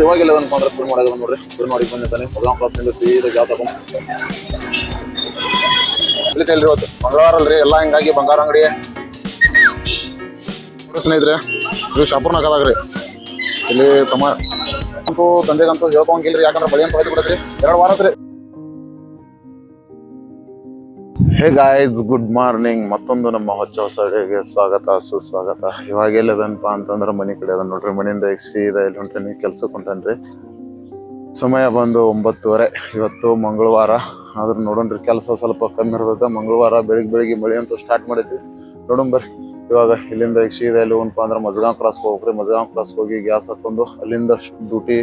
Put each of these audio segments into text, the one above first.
ಇವಾಗೆಲ್ಲ ಅಂದ್ರೆ ಶುರು ಮಾಡೋದು ನೋಡ್ರಿ ಶುರು ಮಾಡಿ ಬಂದಿದ್ದಾನೆ ಮೊದಲ ಕ್ಲಾಸ್ನಿಂದ ಸೀದಾ ಜಾಬ್ ತಗೊಂಡು ಇವತ್ತು ಮಂಗಳವಾರ ಅಲ್ರಿ ಎಲ್ಲ ಹಿಂಗಾಗಿ ಬಂಗಾರ ಅಂಗಡಿ ಸ್ನೇಹಿತರೆ ಇದು ಶಾಪುರ್ನಾಗದಾಗ್ರಿ ಇಲ್ಲಿ ತಮ್ಮ ಅಂತೂ ತಂದೆಗಂತೂ ಹೇಳ್ಕೊಂಗಿಲ್ರಿ ಯಾಕಂದ್ರೆ ಬಳಿ ಅಂತ ಬಿಡತ್ರಿ 2 ವಾರ ಆತ್ರಿ. Hey guys, good morning. ಮತ್ತೊಂದು ನಮ್ಮ ಹೊಸ ಅಡಿಗೆ ಸ್ವಾಗತ ಸುಸ್ವಾಗತ. ಇವಾಗ ಎಲ್ಲದನಪ್ಪ ಅಂತಂದ್ರೆ ಮನೆ ಕಡೆ ಅದ ನೋಡ್ರಿ. ಮನೆಯಿಂದ ಸೀದಾ ಇಲ್ಲಿ ಹೊಂಟೇನಿ, ಕೆಲ್ಸಕ್ಕೆ ಹೊಂಟೇನ್ರಿ. ಸಮಯ ಬಂದು 9:30. ಇವತ್ತು ಮಂಗಳವಾರ ಆದ್ರೆ ನೋಡೋಣ್ರಿ ಕೆಲಸ ಸ್ವಲ್ಪ ಕಮ್ಮಿ ಇರ್ತದ. ಮಂಗಳವಾರ ಬೆಳಿಗ್ಗೆ ಮಳೆ ಅಂತೂ ಸ್ಟಾರ್ಟ್ ಮಾಡಿದ್ವಿ. ನೋಡೋಣ ಬರ್ರಿ. ಇವಾಗ ಇಲ್ಲಿಂದ ಸೀದಾ ಎಲ್ಲಿ ಹೋಗಪ್ಪ ಅಂದ್ರೆ ಮಜಗಾಂವ್ ಕ್ರಾಸ್ ಹೋಗ್ರಿ. ಮಜಗಾಂವ್ ಕ್ರಾಸ್ ಹೋಗಿ ಗ್ಯಾಸ್ ಹಾಕೊಂಡು ಅಲ್ಲಿಂದ ಡ್ಯೂಟಿ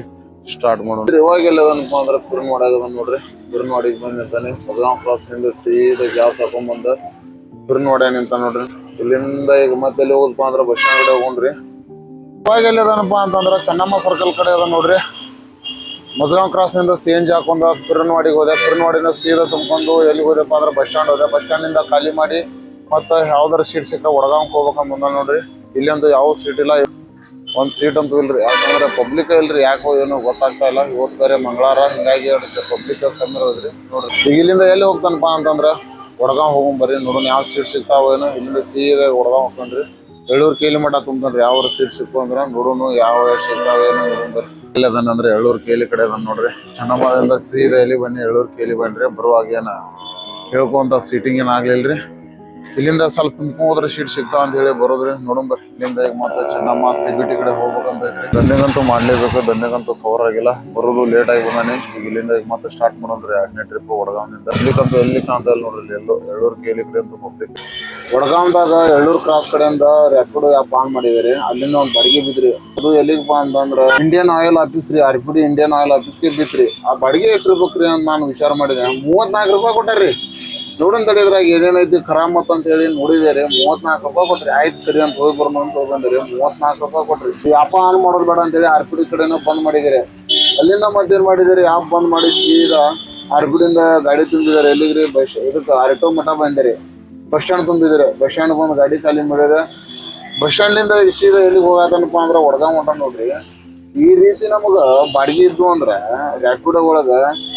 ಸ್ಟಾರ್ಟ್ ಮಾಡೋಣ. ಇವಾಗ ಎಲ್ಲದನಪ್ಪ ಅಂದ್ರೆ ಕುರುನ್ವಾಡಿ ನೋಡ್ರಿ. ಕುರುನ್ವಾಡಿಗೆ ಬಂದಿರ್ತಾನೆ. ಮಜಗಾಂವ್ ಕ್ರಾಸ್ ನಿಂದ ಸೀದಾ ಗ್ಯಾಸ್ ಹಾಕೊಂಡ್ಬಂದ ಕುರುನ್ವಾಡಿ ನಿಂತ ನೋಡ್ರಿ. ಇಲ್ಲಿಂದ ಈಗ ಮತ್ತೆ ಎಲ್ಲಿ ಹೋಗಪ್ಪ ಅಂದ್ರೆ ಬಸ್ ಸ್ಟ್ಯಾಂಡ್ ಕಡೆ ಹೋಗ್ರಿ. ಇವಾಗ ಎಲ್ಲದನಪ್ಪ ಅಂತಂದ್ರೆ ಚೆನ್ನಮ್ಮ ಸರ್ಕಲ್ ಕಡೆ ಅದ ನೋಡ್ರಿ. ಮಜಗಾಂವ್ ಕ್ರಾಸ್ ನಿಂದ CNG ಹಾಕೊಂಡ ಕುರುನ್ವಾಡಿಗೆ ಹೋದೆ. ಕುರುನ್ವಾಡಿನ ಸೀದಾ ತುಂಬ್ಕೊಂಡು ಎಲ್ಲಿಗೆ ಹೋದಪ್ಪ ಅಂದ್ರೆ ಬಸ್ ಸ್ಟ್ಯಾಂಡ್ ಹೋದೆ. ಬಸ್ ಸ್ಟ್ಯಾಂಡ್ ನಿಂದ ಖಾಲಿ ಮಾಡಿ ಮತ್ತೆ ಯಾವ್ದಾರ ಸೀಟ್ ಸಿಕ್ಕ ವಡಗಾಂವ್ಗೆ ಹೋಗ್ಬೇಕಂತ ಬಂದ ನೋಡ್ರಿ. ಇಲ್ಲಿ ಅಂತೂ ಯಾವ ಸೀಟ್ ಇಲ್ಲ, ಒಂದ್ ಸೀಟ್ ಅಂತೂ ಇಲ್ರಿ. ಯಾಕಂದ್ರೆ ಪಬ್ಲಿಕ್ ಇಲ್ರಿ, ಯಾಕೋ ಏನೋ ಗೊತ್ತಾಗ್ತಾ ಇಲ್ಲ. ಇವತ್ತು ಬೇರೆ ಮಂಗಳವಾರ, ಹಿಂಗಾಗಿ ಪಬ್ಲಿಕ್ ಕಮ್ಮಿ ಇರೋದ್ರಿ ನೋಡ್ರಿ. ಈಗ ಇಲ್ಲಿಂದ ಎಲ್ಲಿ ಹೋಗ್ತಾನಪ್ಪ ಅಂತಂದ್ರ ವಡಗಾಂವ್ ಹೋಗೋಣ ಬರ್ರಿ. ನೋಡೋಣ ಯಾವ ಸೀಟ್ ಸಿಗ್ತಾವೇನೋ. ಇಲ್ಲಿಂದ ಸೀದಾ ವಡಗಾಂವ್ ಹೋಗ್ತಾನ್ರಿ. 7 KL ಮಠ ತುಂಬ್ತಾನ್ರಿ. ಯಾವ ಸೀಟ್ ಸಿಕ್ಕು ಅಂದ್ರ ನೋಡೋಣ ಯಾವ ಸಿಗ್ತಾವೇನೋ ನೋಡೋಣ ಬರ್ರಿ. ಇಲ್ಲಿ ಅದನ್ನಂದ್ರೆ 7 KL ಕಡೆ ಅದನ್ನ ನೋಡ್ರಿ. ಚೆನ್ನಮ್ಮದಿಂದ ಸೀದಾ ಎಲ್ಲಿ ಬನ್ನಿ 7 KL ಬನ್ರಿ. ಬರುವಾಗ ಏನ ಹೇಳ್ಕೊಂತ ಸೀಟಿಂಗ್ ಏನ್ ಆಗ್ಲಿಲ್ರಿ. ಇಲ್ಲಿಂದ ಸ್ವಲ್ಪ ಹೋದ್ರೆ ಸೀಟ್ ಸಿಗ್ತಾವ ಅಂತ ಹೇಳಿ ಬರೋದ್ರಿ. ನೋಡೋಣ ಬರ್ರಿ. ಇಲ್ಲಿಂದ ಈಗ ಮತ್ತೆ ಚೆನ್ನಮ್ಮ CBT ಕಡೆ ಹೋಗ್ಬೇಕಂತ ಐತ್ರಿ. ದಂಡೆಗಂತೂ ಮಾಡ್ಲೇಬೇಕು. ದಂಡೆಗಂತೂ ಕವರ್ ಆಗಿಲ್ಲ, ಬರೋದು ಲೇಟ್ ಆಗಿ ಬಂದಾನೆ. ಈಗ ಇಲ್ಲಿಂದ ಈಗ ಮತ್ತೆ ಸ್ಟಾರ್ಟ್ ಮಾಡೋದ್ರಿ 2ನೇ ಟ್ರಿಪ್ ವಡಗಾಂವ್ನಿಂದ. ಇಲ್ಲಿಕಂತೂ ಎಲ್ಲಿ ಕಾಣ್ತಾ ಇಲ್ಲ ನೋಡ್ರಿ. ಎಲ್ಲೋ 7 KL ಕಡೆ ಅಂತ ಹೋಗ್ಬೇಕು. ವಡಗಾಂವ್ದಾಗ 7 ಕ್ರಾಸ್ ಕಡೆಯಿಂದ ರ್ಯಾಪಿಡೋ ಆ್ಯಪ್ ಆನ್ ಮಾಡಿದ್ರಿ. ಅಲ್ಲಿಂದ ಒಂದು ಬಾಡಿಗೆ ಬಿದ್ರಿ. ಅದು ಎಲ್ಲಿಗಪ್ಪ ಅಂತಂದ್ರ ಇಂಡಿಯನ್ ಆಯಿಲ್ ಆಫೀಸ್ ರೀ. RPD ಇಂಡಿಯನ್ ಆಯಿಲ್ ಆಫೀಸ್ಗೆ ಬಿತ್ರಿ. ಆ ಬಾಡಿಗೆ ಎಷ್ಟು ಇರ್ಬೇಕ್ರಿ ಅಂತ ನಾನು ವಿಚಾರ ಮಾಡಿದೆ. 34 ರೂಪಾಯಿ ಕೊಟ್ಟಾರ್ರಿ. ನೋಡೋಣ ತಡೆದ್ರಾಗ ಏನೇನೈತಿ ಖರಾಮತ್ ಅಂತ ಹೇಳಿ ನೋಡಿದೇರಿ. 34 ರೂಪಾಯಿ ಕೊಟ್ರಿ. ಆಯ್ತು ಸರಿ ಅಂತ ಹೋಗಿ ಬರೋಣ ಅಂತ ಹೋಗಂದ್ರಿ. 34 ರೂಪಾಯಿ ಕೊಟ್ರಿ. ಈ ಆ್ಯಪ್ ಆನ್ ಮಾಡೋದು ಬೇಡ ಅಂತೇಳಿ RPD ಕಡೆನೂ ಬಂದ್ ಮಾಡಿದಿರಿ. ಅಲ್ಲಿಂದ ಮತ್ತೇನ್ ಮಾಡಿದಿರಿ, ಆ್ಯಪ್ ಬಂದ್ ಮಾಡಿ ಸೀದಾ RPD ಇಂದ ಗಾಡಿ ತುಂಬಿದಾರೆ. ಎಲ್ಲಿಗ್ರಿ ಇದಕ್ಕೆ ಆರಿಟೋ ಮಠ ಬಂದಿರಿ. ಬಸ್ ಸ್ಟ್ಯಾಂಡ್ ತುಂಬಿದಿರಿ. ಬಸ್ ಸ್ಟ್ಯಾಂಡ್ ಬಂದು ಗಾಡಿ ಖಾಲಿ ಮಾಡಿದ್ರೆ ಬಸ್ ಸ್ಟ್ಯಾಂಡ್ಲಿಂದ ಸೀದಾ ಎಲ್ಲಿಗೆ ಹೋಗತ್ತನಪ್ಪ ಅಂದ್ರೆ ವಡಗಾಂವ್ ಹೊಂಟ ನೋಡ್ರಿ. ಈ ರೀತಿ ನಮಗ ಬಾಡಿಗೆ ಇದ್ದು ಅಂದ್ರ ರ್ಯಾಪಿಡೋ ಒಳಗ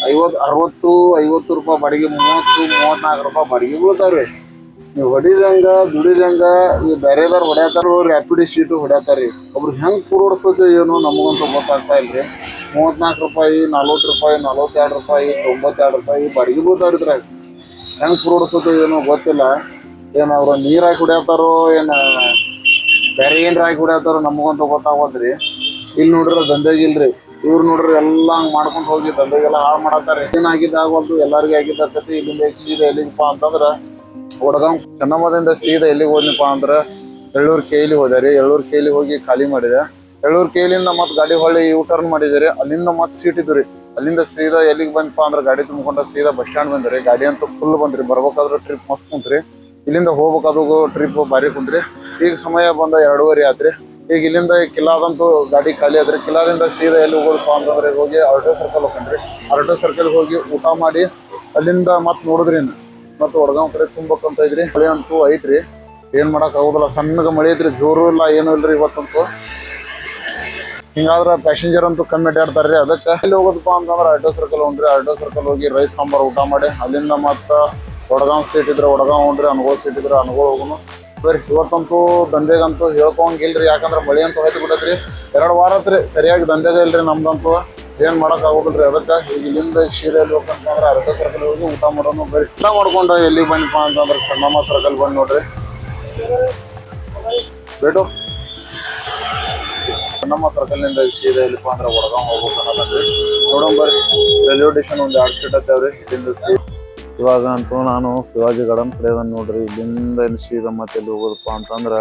50 ರೂಪಾಯಿ ಬಾಡಿಗೆ, 34 ರೂಪಾಯಿ ಬಾಡಿಗೆ ಬೀಳ್ತಾವ್ರಿ. ನೀವು ಹೊಡಿದಂಗ ದುಡಿದಂಗ ಈ ಬೇರೆದವ್ರು ಹೊಡ್ಯಾತಾರ, ರ್ಯಾಪಿಡ್ ಸೀಟು ಹೊಡ್ಯಾತಾರ್ರಿ. ಒಬ್ರು ಹೆಂಗ್ ಪೂರೋಡ್ಸೋದು ಏನು ನಮಗಂತೂ ಗೊತ್ತಾಗ್ತಾ ಇಲ್ರಿ. 34 ರೂಪಾಯಿ, 40 ರೂಪಾಯಿ, 42 ರೂಪಾಯಿ, 92 ರೂಪಾಯಿ ಬಾಡಿಗೆ ಬೀಳ್ತಾವ್ರಿ. ಇದ್ರಾಗ ಹೆಂಗ್ ಪೂರೋಡ್ಸೋದು ಏನೋ ಗೊತ್ತಿಲ್ಲ. ಏನ್ ಅವ್ರು ನೀರಾಗಿ ಹೊಡ್ಯಾತಾರೋ ಏನ ಬೇರೆ ಏನ್ರ ಆಗಿ ಹೊಡ್ಯಾತಾರೋ ನಮಗಂತೂ ಗೊತ್ತಾಗೋದ್ರಿ. ಇಲ್ಲಿ ನೋಡ್ರಿ ದಂಧೆಗಿಲ್ರಿ. ಇವ್ರು ನೋಡ್ರಿ ಎಲ್ಲ ಹಂಗ್ ಮಾಡ್ಕೊಂಡು ಹೋಗಿ ದಂಧೆಗೆಲ್ಲ ಹಾಳು ಮಾಡತ್ತಾರೆ. ಏನಾಗಿದ್ದ ಆಗವಲ್ದು, ಎಲ್ಲಾರ್ಗಿ ಆಗಿದ್ದಕತಿ. ಇಲ್ಲಿಂದ ಸೀದಾ ಎಲ್ಲಿಗಪ್ಪ ಅಂತಂದ್ರ ವಡಗಾಂವ್ ಚೆನ್ನಮ್ಮದಿಂದ ಸೀದಾ ಎಲ್ಲಿಗೆ ಹೋದ್ನಪ್ಪ ಅಂದ್ರ 7 KL ಹೋದ್ರಿ. 7 KL ಹೋಗಿ ಖಾಲಿ ಮಾಡಿದೆ. 7 KLಯಿಂದ ಮತ್ತೆ ಗಾಡಿ ಹೊಳ್ಳಿ U-ಟರ್ನ್ ಮಾಡಿದಿರಿ. ಅಲ್ಲಿಂದ ಮತ್ತೆ ಸೀಟ್ ಇದ್ರಿ. ಅಲ್ಲಿಂದ ಸೀದಾ ಎಲ್ಲಿಗೆ ಬಂದಪ್ಪ ಅಂದ್ರೆ ಗಾಡಿ ತುಂಬಿಕೊಂಡ ಸೀದಾ ಬಸ್ ಸ್ಟ್ಯಾಂಡ್ ಬಂದ್ರಿ. ಗಾಡಿ ಅಂತೂ ಫುಲ್ ಬಂದ್ರಿ. ಬರ್ಬೇಕಾದ್ರೆ ಟ್ರಿಪ್ ಮಸ್ತ್ ಕುಂತ್ರಿ. ಇಲ್ಲಿಂದ ಹೋಗ್ಬೇಕಾದ್ರು ಟ್ರಿಪ್ ಬಾರಿ ಕುಂತ್ರಿ. ಈಗ ಸಮಯ ಬಂದ 2:30 ಆತ್ರಿ. ಈಗ ಇಲ್ಲಿಂದ ಕಿಲ್ಲಾದಂತೂ ಗಾಡಿ ಖಾಲಿ ಆದ್ರಿ. ಕಿಲ್ಲಾದಿಂದ ಸೀದಾ ಎಲ್ಲಿ ಹೋಗಪ್ಪ ಅಂತಂದ್ರೆ ಹೋಗಿ ಆರ್ಟೋ ಸರ್ಕಲ್ ಹೋಗ್ಕೊಂಡ್ರಿ. ಆರ್ಟೋ ಸರ್ಕಲ್ ಹೋಗಿ ಊಟ ಮಾಡಿ ಅಲ್ಲಿಂದ ಮತ್ತೆ ನೋಡಿದ್ರಿ ಮತ್ತೆ ವಡಗಾಂವ್ ಕಡೆ ತುಂಬಬೇಕಂತ ಇದ್ರಿ. ಮಳೆ ಅಂತೂ ಐತ್ರಿ, ಏನ್ ಮಾಡಕ್ ಆಗೋದಿಲ್ಲ. ಸಣ್ಣಗ ಮಳೆ ಐತ್ರಿ, ಜೋರು ಇಲ್ಲ ಏನು ಇಲ್ರಿ ಇವತ್ತಂತೂ. ಹಿಂಗಾದ್ರ ಪ್ಯಾಸೆಂಜರ್ ಅಂತೂ ಕಮ್ಮಿ ಅಡ್ಡಾಡ್ತಾರ್ರಿ. ಅದಕ್ಕೆ ಎಲ್ಲಿ ಹೋಗೋದಪ್ಪ ಅಂತಂದ್ರೆ ಆರ್ಟೋ ಸರ್ಕಲ್ ಹೊಂಟ್ರಿ. ಆರ್ಟೋ ಸರ್ಕಲ್ ಹೋಗಿ ರೈಸ್ ಸಾಂಬಾರ್ ಊಟ ಮಾಡಿ ಅಲ್ಲಿಂದ ಮತ್ತೆ ವಡಗಾಂವ್ ಸೀಟ್ ಇದ್ರೆ ವಡಗಾಂವ್ ಹೊಂಟ್ರಿ. ಅನ್ಗೋಳ್ ಸೀಟ್ ಇದ್ರೆ ಅನ್ಗೋಳ್ ಹೋಗೋನು ಬರ್ರಿ. ಇವತ್ತಂತೂ ದಂಧೆಗಂತೂ ಹೇಳ್ಕೊಂಗಿಲ್ರಿ. ಯಾಕಂದ್ರೆ ಮಳೆ ಅಂತೂ ಹತ್ತಿ ಬಿಟ್ಟತ್ರಿ. 2 ವಾರ ಆತ್ರಿ ಸರಿಯಾಗಿ ದಂಧೆಗ ಇಲ್ರಿ ನಮ್ದಂತೂ. ಏನ್ ಮಾಡಕ್ ಆಗೋದಿಲ್ರಿ. ಅದಕ್ಕೆ ಈಗ ಇಲ್ಲಿಂದ ಸೀದಾ ಎಲ್ಲಿ ಹೋಗ್ಬೇಕಂತಂದ್ರೆ ಆರ್ಟೋ ಸರ್ಕಲ್ ಹೋಗಿ ಊಟ ಮಾಡೋನು ಬರ್ರಿ. ಊಟ ಮಾಡ್ಕೊಂಡು ಎಲ್ಲಿಗೆ ಬಂದಪ್ಪ ಅಂತಂದ್ರೆ ಚೆನ್ನಮ್ಮ ಸರ್ಕಲ್ ಬಂದು ನೋಡ್ರಿ. ಬೇಟು ಚೆನ್ನಮ್ಮ ಸರ್ಕಲ್ನಿಂದ ಸೀದಾ ಎಲ್ಲಿಪ್ಪ ಅಂದ್ರೆ ವಡಗಾಂವ್ ಹೋಗ್ಬೇಕು ಅನ್ನೋದ್ರಿ. ನೋಡೋಣ ಬರ್ರಿ. ರೈಲ್ವೆ ಸ್ಟೇಷನ್ ಒಂದು 2 ಸೀಟ್ ಹತ್ತವ್ರಿ. ಇಲ್ಲಿಂದ ಇವಾಗ ಅಂತೂ ನಾನು ಶಿವಾಜಿ ಗಾರ್ಡನ್ ಕಡೆ ನೋಡ್ರಿ. ಇಲ್ಲಿಂದ ಇಲ್ಲಿ ಸೀದಾ ಮತ್ತೆ ಎಲ್ಲಿ ಹೋಗೋದಪ್ಪ ಅಂತಂದ್ರೆ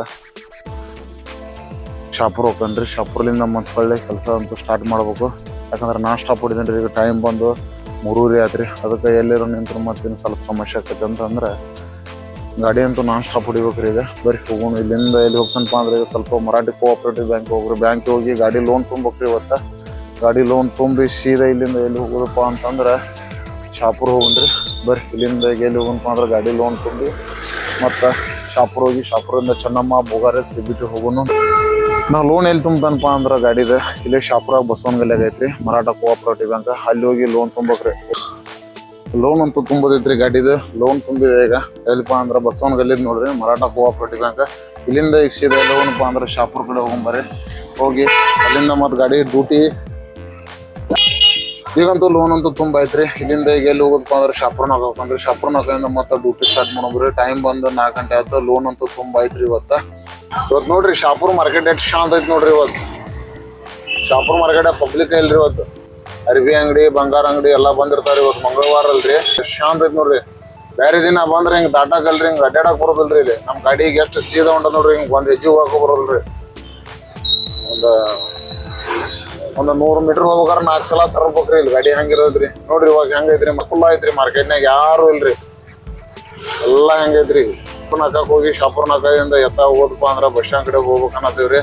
ಶಾಪುರ್ ಹೋಗ್ತಾನ್ರಿ. ಶಾಪುರ್ಲಿಂದ ಮತ್ತೆ ಒಳ್ಳೆ ಕೆಲಸ ಅಂತೂ ಸ್ಟಾರ್ಟ್ ಮಾಡ್ಬೇಕು. ಯಾಕಂದ್ರೆ ನಾನ್ ಸ್ಟಾಪ್ ಹೊಡಿದೇನ್ರಿ. ಈಗ ಟೈಮ್ ಬಂದು 3:30 ಆತ್ರಿ. ಅದಕ್ಕೆ ಎಲ್ಲಿರೋ ನಿಂತ್ರು ಮತ್ತೇನು ಸ್ವಲ್ಪ ಸಮಸ್ಯೆ ಆಕೈತೆ ಅಂತಂದ್ರೆ ಗಾಡಿ ಅಂತೂ ನಾನ್ ಸ್ಟಾಪ್ ಹೊಡಿಬೇಕ್ರಿ. ಈಗ ಬರ್ರಿ ಹೋಗೋಣ. ಇಲ್ಲಿಂದ ಎಲ್ಲಿ ಹೋಗ್ತಾನಪ್ಪ ಅಂದ್ರೆ ಈಗ ಸ್ವಲ್ಪ ಮರಾಠಿ ಕೋಆಪರೇಟಿವ್ ಬ್ಯಾಂಕ್ ಹೋಗ್ರಿ. ಬ್ಯಾಂಕ್ ಹೋಗಿ ಗಾಡಿ ಲೋನ್ ತುಂಬೇಕ್ರಿ. ಇವತ್ತು ಗಾಡಿ ಲೋನ್ ತುಂಬಿ ಸೀದಾ ಇಲ್ಲಿಂದ ಎಲ್ಲಿ ಹೋಗೋದಪ್ಪ ಅಂತಂದ್ರೆ ಶಾಪುರ್ ಹೋಗ್ರಿ. ಬರ್ರಿ ಇಲ್ಲಿಂದ ಎಲ್ಲಿ ಹೋಗಪ್ಪ ಅಂದ್ರೆ ಗಾಡಿ ಲೋನ್ ತುಂಬಿ ಮತ್ತು ಶಾಪುರ್ ಹೋಗಿ ಶಾಪುರಿಂದ ಚೆನ್ನಮ್ಮ ಬೋಗಾರೆ CBT ಹೋಗೋನು. ನಾವು ಲೋನ್ ಎಲ್ಲಿ ತುಂಬತನಪ್ಪ ಅಂದ್ರೆ ಗಾಡಿದ ಇಲ್ಲಿ ಶಾಪುರ ಬಸವನಗಲ್ಯಾಗ ಐತ್ರಿ ಮರಾಠ ಕೋಆಪರೇಟಿವ್ ಬ್ಯಾಂಕ್ ಅಲ್ಲಿ ಹೋಗಿ ಲೋನ್ ತುಂಬಕ್ರಿ. ಲೋನ್ ಅಂತೂ ತುಂಬೋದೈತ್ರಿ ಗಾಡಿದು. ಲೋನ್ ತುಂಬಿದೆ ಈಗ ಎಲ್ಲಿಪ್ಪ ಅಂದ್ರೆ ಬಸವನಗಲ್ಲಿದ್ ನೋಡ್ರಿ ಮರಾಠ ಕೋಆಪರೇಟಿವ್ ಬ್ಯಾಂಕ್. ಇಲ್ಲಿಂದ ಈಗ ಸೀದಾ ಲೋನ್ಪ್ಪ ಅಂದ್ರೆ ಶಾಪುರ ಕಡೆ ಹೋಗ್ಬರ್ರಿ. ಹೋಗಿ ಅಲ್ಲಿಂದ ಮತ್ತೆ ಗಾಡಿ ಡ್ಯೂಟಿ ಈಗಂತೂ ಲೋನ್ ಅಂತೂ ತುಂಬ ಐತ್ರಿ. ಇಲ್ಲಿಂದ ಈಗ ಎಲ್ಲಿ ಹೋಗೋದಪ್ಪ ಅಂದ್ರೆ ಶಾಪುರ್ನಾಗ ಹೋಗ್ಕೊಂಡ್ರಿ. ಶಾಪುರ್ನಾಗಿಂದ ಮತ್ತೆ ಡ್ಯೂಟಿ ಸ್ಟಾರ್ಟ್ ಮಾಡೋಬ್ರಿ. ಟೈಮ್ ಬಂದು 4 ಗಂಟೆ ಆಯ್ತು. ಲೋನ್ ಅಂತೂ ತುಂಬ ಐತ್ರಿ ಇವತ್ತು ನೋಡ್ರಿ. ಶಾಪುರ್ ಮಾರ್ಕೆಟ್ ಎಷ್ಟು ಶಾಂತ ಐತಿ ನೋಡ್ರಿ ಇವತ್ತು. ಶಾಪುರ್ ಮಾರ್ಕೆಟ್ ಪಬ್ಲಿಕ್ ಇಲ್ರಿ ಇವತ್ತು. ಅರ್ಬಿ ಅಂಗಡಿ ಬಂಗಾರ ಅಂಗಡಿ ಎಲ್ಲಾ ಬಂದಿರ್ತಾರ. ಇವತ್ತು ಮಂಗಳವಾರ ಅಲ್ರಿ, ಶಾಂತ ಐತಿ ನೋಡ್ರಿ. ಬೇರೆ ದಿನ ಬಂದ್ರೆ ಹಿಂಗ್ ದಾಟಾಕಲ್ರಿ, ಹಿಂಗ್ ಅಡ್ಡಾಡಕ್ ಬರೋದಿಲ್ರಿ. ಇಲ್ಲಿ ನಮ್ ಗಾಡಿಗೆ ಎಷ್ಟು ಸೀದಾ ಹೊಂಟ ನೋಡ್ರಿ. ಹಿಂಗ್ ಒಂದ್ ಹೆಜ್ಜೆ ಹೋಗಕ್ ಬರೋಲ್ರಿ. ಒಂದು 100 ಮೀಟರ್ ಹೋಗ್ಬೇಕಾರೆ 4 ಸಲ ತರಬೇಕ್ರಿ. ಇಲ್ಲಿ ಗಾಡಿ ಹಂಗಿರೋದ್ರಿ ನೋಡ್ರಿ. ಇವಾಗ ಹೆಂಗೈತ್ರಿ ಫುಲ್ ಐತ್ರಿ ಮಾರ್ಕೆಟ್ನಾಗ, ಯಾರು ಇಲ್ರಿ. ಎಲ್ಲಾ ಹೆಂಗೈತ್ರಿ. ನಾಕಕ್ ಹೋಗಿ ಶಾಪುರ್ ನಾಕದಿಂದ ಎತ್ತ ಹೋಗೋದಪ್ಪ ಅಂದ್ರ ಬಸ್ ಸ್ಟ್ಯಾಂಡ್ ಕಡೆ ಹೋಗ್ಬೇಕು ಅನ್ನತ್ತೀವ್ರಿ.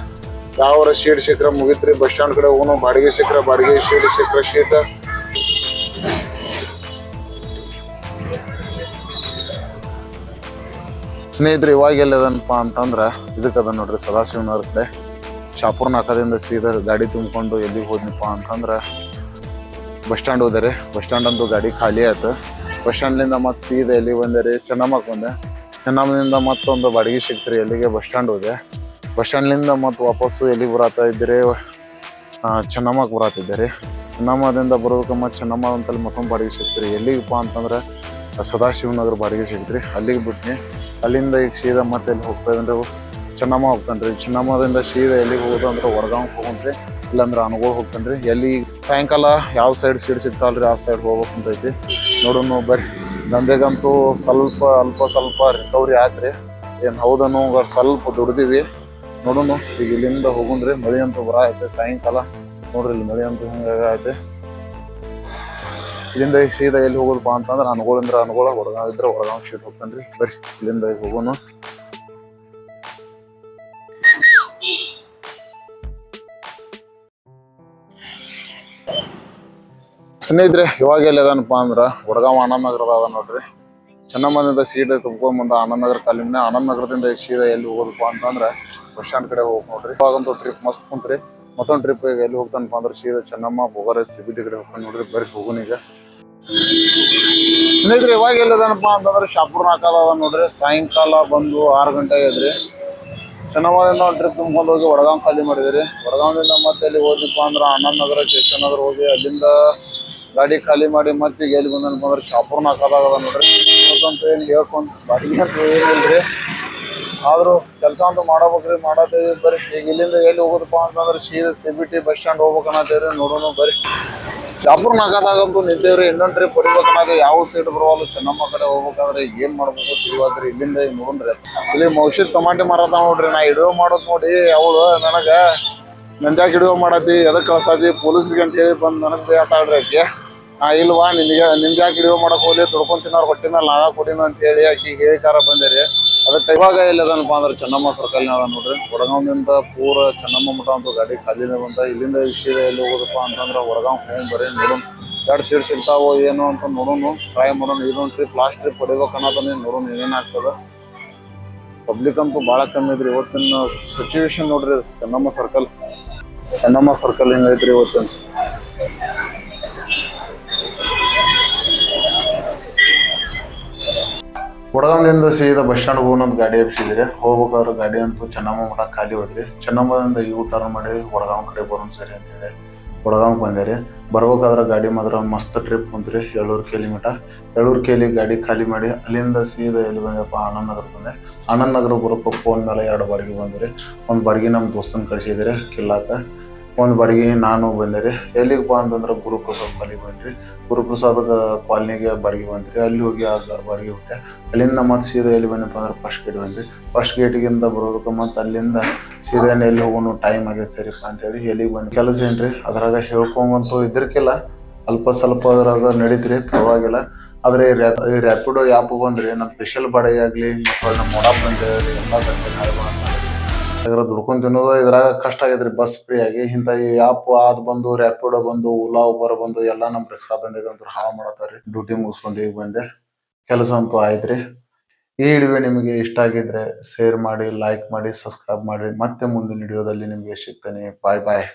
ಯಾವ್ರ ಶೀಟ್ ಸಿಕ್ಕ್ರೆ ಮುಗಿತ್ರಿ. ಬಸ್ ಸ್ಟ್ಯಾಂಡ್ ಕಡೆ ಹೋಗೋನು. ಬಾಡಿಗೆ ಸಿಕ್ಕ್ರೆ ಬಾಡಿಗೆ, ಶೀಟ್ ಸಿಕ್ಕ್ರೆ ಶೀಟ್. ಸ್ನೇಹಿತರೆ ಇವಾಗ ಎಲ್ಲದನಪ್ಪ ಅಂತಂದ್ರ ಇದಕ್ಕದ ನೋಡ್ರಿ ಸದಾಶಿವನವ್ರ ಕಡೆ. ಶಾಪುರ್ ನಾಕದಿಂದ ಸೀದಾ ಗಾಡಿ ತುಂಬಿಕೊಂಡು ಎಲ್ಲಿಗೆ ಹೋದ್ನಪ್ಪ ಅಂತಂದ್ರ ಬಸ್ ಸ್ಟ್ಯಾಂಡ್ ಹೋದರೆ. ಬಸ್ ಸ್ಟ್ಯಾಂಡ್ ಅಂತೂ ಗಾಡಿ ಖಾಲಿ ಆಯ್ತು. ಬಸ್ ಸ್ಟ್ಯಾಂಡ್ಲಿಂದ ಮತ್ತೆ ಸೀದಾ ಎಲ್ಲಿಗೆ ಬಂದೆ? ಚೆನ್ನಮ್ಮಕ್ಕೆ ಬಂದೆ. ಚೆನ್ನಮ್ಮದಿಂದ ಮತ್ತೊಂದು ಬಾಡಿಗೆ ಸಿಕ್ತ್ರಿ. ಎಲ್ಲಿಗೆ? ಬಸ್ ಸ್ಟ್ಯಾಂಡ್ ಹೋದೆ. ಬಸ್ ಸ್ಟ್ಯಾಂಡ್ಲಿಂದ ಮತ್ತೆ ವಾಪಸ್ಸು ಎಲ್ಲಿಗೆ ಬರತ್ತಾ ಇದ್ದೀರಿ? ಚೆನ್ನಮ್ಮಕ್ಕೆ ಬರತ್ತಿದ್ದೀರಿ. ಚೆನ್ನಮ್ಮದಿಂದ ಬರೋದಕ್ಕೆ ಮತ್ತೆ ಚೆನ್ನಮ್ಮ ಅಂತಲ್ಲಿ ಮತ್ತೊಂದು ಬಾಡಿಗೆ ಸಿಕ್ತ್ರಿ. ಎಲ್ಲಿಗಪ್ಪ ಅಂತಂದ್ರೆ ಸದಾಶಿವನಗರ ಬಾಡಿಗೆ ಸಿಕ್ತ್ರಿ. ಅಲ್ಲಿಗೆ ಬಿಟ್ನಿ. ಅಲ್ಲಿಂದ ಈಗ ಸೀದಾ ಮತ್ತೆ ಎಲ್ಲಿ ಹೋಗ್ತಾ ಇದ್ರೆ ಚೆನ್ನಮ್ಮ ಹೋಗ್ತಾನ್ರಿ. ಚೆನ್ನಮ್ಮದಿಂದ ಸೀದಾ ಎಲ್ಲಿಗೆ ಹೋಗೋದು ಅಂದ್ರೆ ವಡಗಾಂವ್ಗೆ ಹೋಗ್ರಿ, ಇಲ್ಲಾಂದ್ರೆ ಅನುಗೋಳ ಹೋಗ್ತಾನ್ರಿ. ಎಲ್ಲಿ ಸಾಯಂಕಾಲ ಯಾವ ಸೈಡ್ ಸೀಟ್ ಸಿಗ್ತಾವಲ್ರಿ ಆ ಸೈಡ್ ಹೋಗ್ಬೇಕಂತೈತಿ. ನೋಡೋಣ ಬರ್ರಿ. ನಂದೇಗಂತೂ ಅಲ್ಪ ಸ್ವಲ್ಪ ರಿಕವರಿ ಆಯ್ತ್ರಿ. ಏನು ಹೌದನ್ನು ಸ್ವಲ್ಪ ದುಡ್ದಿವಿ. ನೋಡೋಣ ಈಗ ಇಲ್ಲಿಂದ ಹೋಗುಣ್ರಿ. ಮಳೆ ಅಂತೂ ಬರ ಐತೆ ಸಾಯಂಕಾಲ. ನೋಡ್ರಿ ಇಲ್ಲಿ ಮಳೆ ಅಂತೂ ಹಿಂಗಾಗೈತೆ. ಇಲ್ಲಿಂದ ಈಗ ಸೀದಾ ಎಲ್ಲಿ ಹೋಗೋದಪ್ಪ ಅಂತಂದ್ರೆ ಅನುಗೋಳ, ವಡಗಾಂವ್ ಇದ್ರೆ ವಡಗಾಂವ್ ಸೀಟ್ ಹೋಗ್ತಾನ್ರಿ. ಬರ್ರಿ ಇಲ್ಲಿಂದ ಈಗ ಹೋಗೋಣ. ಸ್ನೇಹಿತರೆ ಇವಾಗ ಎಲ್ಲದನಪ್ಪ ಅಂದ್ರ ವಡಗಾಂವ್ ಆನಂದ್ ನಗರದ ಅದ ನೋಡ್ರಿ. ಚೆನ್ನಮ್ಮದಿಂದ ಸೀದಾ ತುಂಬ್ಕೊಂಡ್ ಬಂದ ಆನಂದ್ ನಗರ ಕಾಲಿನ. ಆನಂದ್ ನಗರದಿಂದ ಸೀದಾ ಎಲ್ಲಿ ಹೋಗೋದಪ್ಪ ಅಂತಂದ್ರ ಬಸ್ ಸ್ಟ್ಯಾಂಡ್ ಕಡೆ ಹೋಗಿ ನೋಡ್ರಿ. ಇವಾಗಂತೂ ಟ್ರಿಪ್ ಮಸ್ತ್ ಕುಂತ್ರಿ. ಮತ್ತೊಂದು ಟ್ರಿಪ್ ಈಗ ಎಲ್ಲಿ ಹೋಗ್ತಾನಪ್ಪ ಅಂದ್ರೆ ಸೀದಾ ಚೆನ್ನಮ್ಮ ಬೋಗರೆ CBT ಕಡೆ ಹೋಗ್ತಾನೆ ನೋಡ್ರಿ. ಬರ್ರಿ ಹೋಗೋಣ ಈಗ. ಸ್ನೇಹಿತರೆ ಇವಾಗ ಎಲ್ಲದನಪ್ಪ ಅಂತಂದ್ರೆ ಶಾಪುರ್ ನಾಕದ ನೋಡ್ರಿ. ಸಾಯಂಕಾಲ ಬಂದು 6 ಗಂಟೆ ಆಗಿದ್ರಿ. ಚೆನ್ನಮ್ಮದಿಂದ ಒಂದು ಟ್ರಿಪ್ ತುಂಬ್ಕೊಂಡು ಹೋಗಿ ವಡಗಾಂವ್ ಖಾಲಿ ಮಾಡಿದ್ರಿ. ವಡಗಾಂವ್ದಿಂದ ಮತ್ತೆ ಎಲ್ಲಿ ಹೋದ್ನಪ್ಪ ಅಂದ್ರೆ ಆನಂದ್ ನಗರ, ಸ್ಟೇಷನ್ ನಗರ ಹೋಗಿ ಅಲ್ಲಿಂದ ಗಾಡಿ ಖಾಲಿ ಮಾಡಿ ಮತ್ತೆ ಈಗ ಎಲ್ಲಿ ಬಂದನಪ್ಪ ಅಂದ್ರೆ ಶಾಪುರ್ ನಾಕದಾಗ ನೋಡ್ರಿ. ಇವತ್ತಂತೂ ಏನು ಹೇಳ್ಕೊಂತ ಬಾಡಿಗೆ ಅಂತ ಏನಿಲ್ರಿ, ಆದ್ರೂ ಕೆಲಸ ಅಂತೂ ಮಾಡಬೇಕ್ರಿ. ಮಾಡತ್ತೇವಿ ಬರ್ರಿ. ಈಗ ಇಲ್ಲಿಂದ ಎಲ್ಲಿ ಹೋಗೋದಪ್ಪ ಅಂತಂದ್ರೆ ಸೀದಾ CBT ಬಸ್ ಸ್ಟ್ಯಾಂಡ್ ಹೋಗ್ಬೇಕನ್ನತ್ತೇವ್ರಿ. ನೋಡೋಣ ಬರ್ರಿ. ಶಾಪುರ್ ನಾಕದಾಗಂತೂ ನಿಂತೇವ್ರಿ. ಇನ್ನೊಂದು ಟ್ರಿಪ್ ಹೊಡಿಬೇಕನ್ನೋದು ಯಾವ ಸೀಟ್ ಬರುವಲ್ಲ. ಚೆನ್ನಮ್ಮ ಕಡೆ ಹೋಗ್ಬೇಕಾದ್ರೆ ಏನ್ ಮಾಡ್ಬೇಕು ತಿಳಿವಾದ್ರಿ. ಇಲ್ಲಿಂದ ಈಗ ನೋಡ್ರಿ ಇಲ್ಲಿ ಮೌಷಿ ಟೊಮಾಟೆ ಮಾರತ ನೋಡ್ರಿ. ನಾ ಹಿಡಿಯೋ ಮಾಡೋದ್ ನೋಡಿ ಅವಳು ನನಗ ನಂದ್ಯಾಕೆ ಹಿಡಿಯೋ ಮಾಡತಿ, ಎದಕ್ ಕಳ್ಸತಿ ಪೊಲೀಸ್ರಿಗೆ ಅಂತ ಹೇಳಿ ಬಂದು ನನಗ್ ಬೇತಾಳ್ರಿ ಆಕೆ. ಇಲ್ವಾ ನಿಮ್ದ್ಯಾಕೆ ಹಿಡಿಯೋ ಮಾಡಕ್ ಹೋಗ್ಲಿ, ದುಡ್ಕೊಂಡ್ ತಿನ್ನೋರು ಹೊಟ್ಟಿ ಮೇಲೆ ನಾಗ ಕೊಟ್ಟಿನ ಅಂತ ಹೇಳಿ ಆಕಿ ಹೇಳಿಕಾರ ಬಂದಿರಿ. ಅದಕ್ಕೆ ಇವಾಗ ಎಲ್ಲದನಪ್ಪ ಅಂದ್ರೆ ಚೆನ್ನಮ್ಮ ಸರ್ಕಲ್ನಾಗ ನೋಡ್ರಿ. ವಡಗಾಂವ್ನಿಂದ ಪೂರ ಚೆನ್ನಮ್ಮ ಮಠ ಅಂತೂ ಗಾಡಿ ಖಾಲಿನೇ ಬಂತ. ಇಲ್ಲಿಂದ ಸೀದಾ ಎಲ್ಲಿ ಹೋಗೋದಪ್ಪ ಅಂತಂದ್ರೆ ವಡಗಾಂವ್ ಹೋಗಿ ಬರ್ರಿ. ನೋಡೋಣ 2 ಸೀಟ್ ಸಿಗ್ತಾವೋ ಏನು ಅಂತ ನೋಡೋಣ. ಟ್ರೈ ಮಾಡೋಣ. ಇದೊಂದು ಟ್ರಿಪ್ ಲಾಸ್ಟ್ ಟ್ರಿಪ್ ಹೊಡಿಬೇಕನ್ನೋದನ್ನ ನೋಡೋಣ ಏನೇನಾಗ್ತದ. ಪಬ್ಲಿಕ್ ಅಂತೂ ಭಾಳ ಕಮ್ಮಿ ಇದ್ರಿ ಇವತ್ತಿನ ಸಿಚುವೇಶನ್ ನೋಡ್ರಿ. ಚೆನ್ನಮ್ಮ ಸರ್ಕಲ್ ಹಿಂಗೈತ್ರಿ ಇವತ್ತಿನ. ವಡಗಾಂವ್ದಿಂದ ಸೀದಾ ಬಸ್ ಸ್ಟ್ಯಾಂಡ್ ಹೋಗೋಣಂತ ಗಾಡಿ ಎಬ್ಸಿದ್ರಿ. ಹೋಗ್ಬೇಕಾದ್ರೆ ಗಾಡಿ ಅಂತೂ ಚೆನ್ನಮ್ಮ ಮಠ ಖಾಲಿ ಹೋದ್ರಿ. ಚೆನ್ನಮ್ಮದಿಂದ ಟರ್ನ್ ಮಾಡಿ ವಡಗಾಂವ್ ಕಡೆ ಬರೋಣ ಸರಿ ಅಂತೇಳಿ ವಡಗಾಂವ್ಗೆ ಬಂದೇರಿ. ಬರ್ಬೇಕಾದ್ರೆ ಗಾಡಿ ಮಾತ್ರ ಮಸ್ತ್ ಟ್ರಿಪ್ ಕುಂತ್ರಿ. 700 ಕಿಲೋಮೀಟ. 700 ಕಿಲಿ ಗಾಡಿ ಖಾಲಿ ಮಾಡಿ ಅಲ್ಲಿಂದ ಸೀದಾ ಎಲ್ಲಿ ಬಂದಪ್ಪ ಆನಂದ್ ನಗರ ಬಂದೆ. ಆನಂದ್ ನಗರ ಬರೋಕೆ ಫೋನ್ ಮೇಲೆ 2 ಬಾಡಿಗೆ ಬಂದ್ರಿ. ಒಂದು ಬಾಡಿಗೆ ನಮ್ಮ ದೋಸ್ತನ ಕಳಿಸಿದ್ರಿ ಕಿಲ್ಲಾಕ. ಒಂದು ಬಾಡಿಗೆ ನಾನು ಬಂದೇರಿ. ಎಲ್ಲಿಗಪ್ಪ ಅಂತಂದ್ರೆ ಗುರುಪ್ರಸಾದ್ ಕಾಲಿಗೆ ಬಂದ್ರಿ. ಗುರುಪ್ರಸಾದ್ ಕಾಲನಿಗೆ ಬಾಡಿಗೆ ಬಂದ್ರಿ. ಅಲ್ಲಿ ಹೋಗಿ ಆ ಬಾಡಿಗೆ ಬಿಟ್ಟೆ. ಅಲ್ಲಿಂದ ಮತ್ತೆ ಸೀದಾ ಎಲ್ಲಿ ಬಂದಪ್ಪ ಅಂದ್ರೆ ಫಸ್ಟ್ ಗೇಟ್ ಬಂದ್ರಿ. ಫಸ್ಟ್ ಗೇಟಿಗಿಂದ ಬರೋದಕ್ಕೆ ಮತ್ತೆ ಅಲ್ಲಿಂದ ಸೀದಾ ಎಲ್ಲಿ ಹೋಗೋಣ ಟೈಮ್ ಆಗೈತೆ ಸರಿಪ್ಪ ಅಂತೇಳಿ ಎಲ್ಲಿಗೆ ಬಂದು ಕೆಲಸ ಏನ್ರಿ ಅದ್ರಾಗ ಹೇಳ್ಕೊಂಬಂತೂ ಇದ್ರಕ್ಕಿಲ್ಲ. ಅಲ್ಪ ಸ್ವಲ್ಪ ಅದ್ರಾಗ ನಡೀತ್ರಿ, ಪರವಾಗಿಲ್ಲ. ಆದರೆ ಈ ರ್ಯಾಪಿಡೋ ಆ್ಯಪ್ ಬಂದ್ರಿ ನಮ್ಮ ಸ್ಪೆಷಲ್ ಬಾಡಿಗೆ ಆಗಲಿ ಮತ್ತು ನಮ್ಮ ಮೊಡಾ ಬಂದೇರಿ ಎಲ್ಲ ಅದ್ರ ದುಡ್ಕೊಂಡು ತಿನ್ನೋದು ಇದ್ರಾಗ ಕಷ್ಟ ಆಗೈತ್ರಿ. ಬಸ್ ಫ್ರೀ ಆಗಿ ಇಂಥ ಈ ಆ್ಯಪ್ ಅದು ಬಂದು ರ್ಯಾಪಿಡೋ ಬಂದು ಓಲಾ ಉಬರ್ ಬಂದು ಎಲ್ಲ ನಮ್ಮ ರಿಕ್ಷಾ ಬಂದಿಗಂತೂ ಹಾಳು ಮಾಡತ್ತಾರ್ರಿ. ಡ್ಯೂಟಿ ಮುಗಿಸ್ಕೊಂಡು ಈಗ ಬಂದೆ. ಕೆಲಸ ಅಂತೂ ಆಯ್ತ್ರಿ. ಈ ವಿಡಿಯೋ ನಿಮಗೆ ಇಷ್ಟ ಆಗಿದ್ರೆ ಶೇರ್ ಮಾಡಿ, ಲೈಕ್ ಮಾಡಿ, ಸಬ್ಸ್ಕ್ರೈಬ್ ಮಾಡಿ. ಮತ್ತೆ ಮುಂದಿನ ವಿಡಿಯೋದಲ್ಲಿ ನಿಮಗೆ ಸಿಗ್ತೇನೆ. ಬಾಯ್ ಬಾಯ್.